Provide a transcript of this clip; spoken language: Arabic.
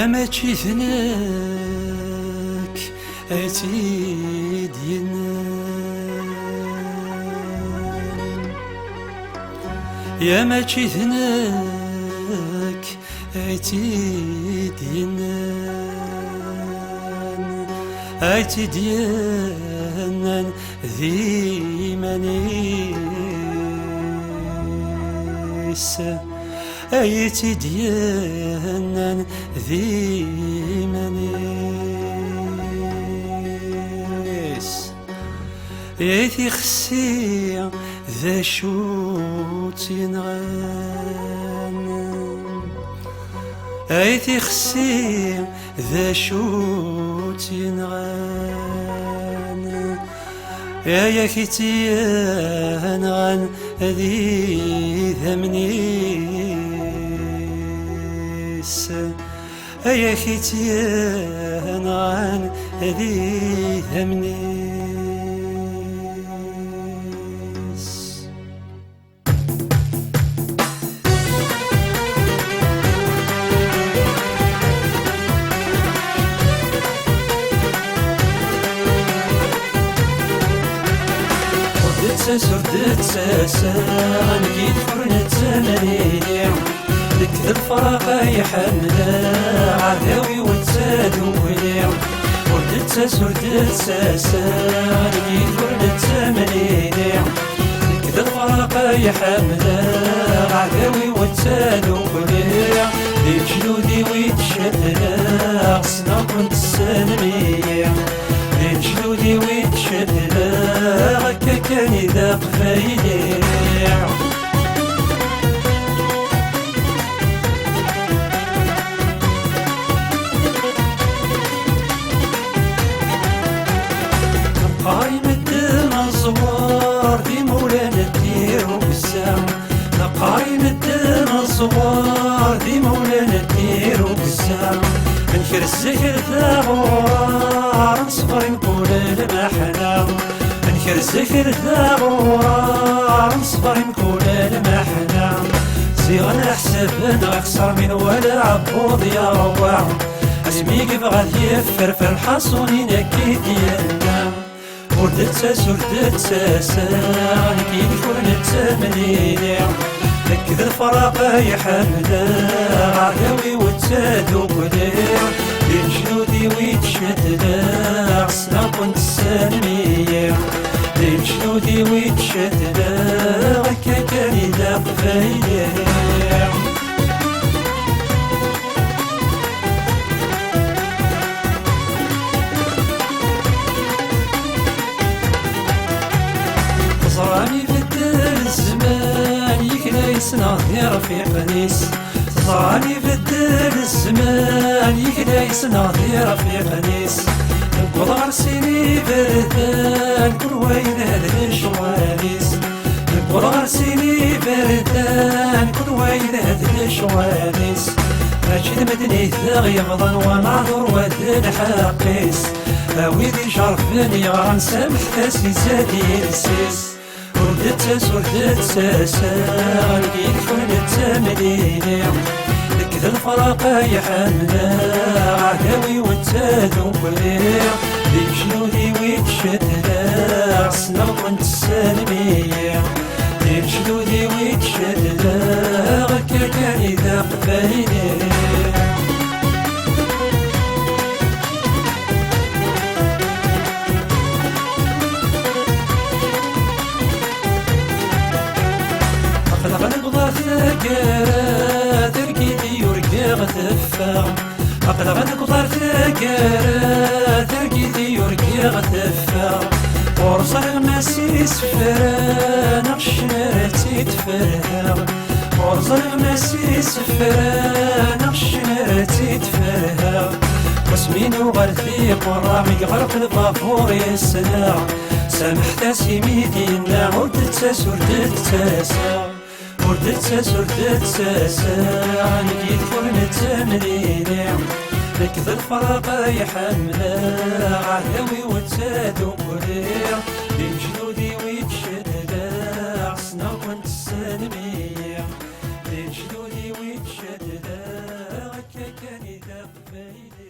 يا ما تشيثنك أتيد ينام، يا ما تشيثنك أتيد ينام، أتيد ينام ذي منيس، أيتي ديانا ذي منيس، أيتي خسي ذا شو تنغان، أيتي خسي ذا شو تنغان، يا كيتيان ذي ثمنيس، يا كيتيان ذي ثمنيس. سردت ساسان كيد فرنت زمني لك الفراق يحمل عذاوي وتسادولي، وردت سردت ساسان كيد فرنت زمني لك الفراق يحمل عذاوي وتسادولي، ديك جنودي ويتشدلا خصنا كنت السلمية، ديك جنودي ويتشدلا هكا كان إذا قفايلي. نقايم الدم الزوار دي مولانا ديرو بالسام، نقايم الدم الزوار دي مولانا ديرو بالسام، نكر الزهر ثغوار نصفر نقول المحنة، نكر الزهر ثغوار نصفر نقول المحنة، زيغ نحسب نخسر من ولا عبود يا روع، اسمي يبغى يفر في الحصوني نكي ديالنا، وردت سردت ساسان كيد فرنت زمنيني لك ذا الفراق يحمل عذاوي وتسادولي، بين جنودي ويتشدلا خصنا كنت السلمية، بين جنودي ويتشدلا هكا كان إذا قفايلي. زراني في الدار الزمان يكلا يسنى يا رفيق نيس، زراني في الدار الزمان يكلا يسنى يا رفيق نيس، نقول غرسيني بردان كل وين هذا الشواليس، نقول غرسيني بردان كل وين هذا الشواليس، ماشي المدني ثاغ يغضن ونعذر ودن حاقيس، ويدي شرفني غنسامح تاسي زادي نسيس، وردت سردت ساسان كيد فرنت زمنيني لك ذا الفراق يحمل عذاوي وتسادولي، بين جنودي ويتشدلا خصنا كنت السلمية، بين جنودي ويتشدلا هكا كان إذا قفايلي. تركيدي يرقى غتفا، أقلع نقدر ثقارا تركيدي يرقى غتفا، ورصع المسيس فرا نقشنرتي تفرها، ورصع المسيس فرا نقشنرتي تفرها، واسمينو غرثي قرامي غرق البافور يسنا، سامحت سيميدي نعود تسردت تسا، وردت سردت ساسان كيد فرنت زمنيني لك ذا الفراق يحمل عذاوي وتسادولي، بين جنودي ويتشدلا خصنا كنت السلمية، بين جنودي ويتشدلا هكا كان إذا فايدي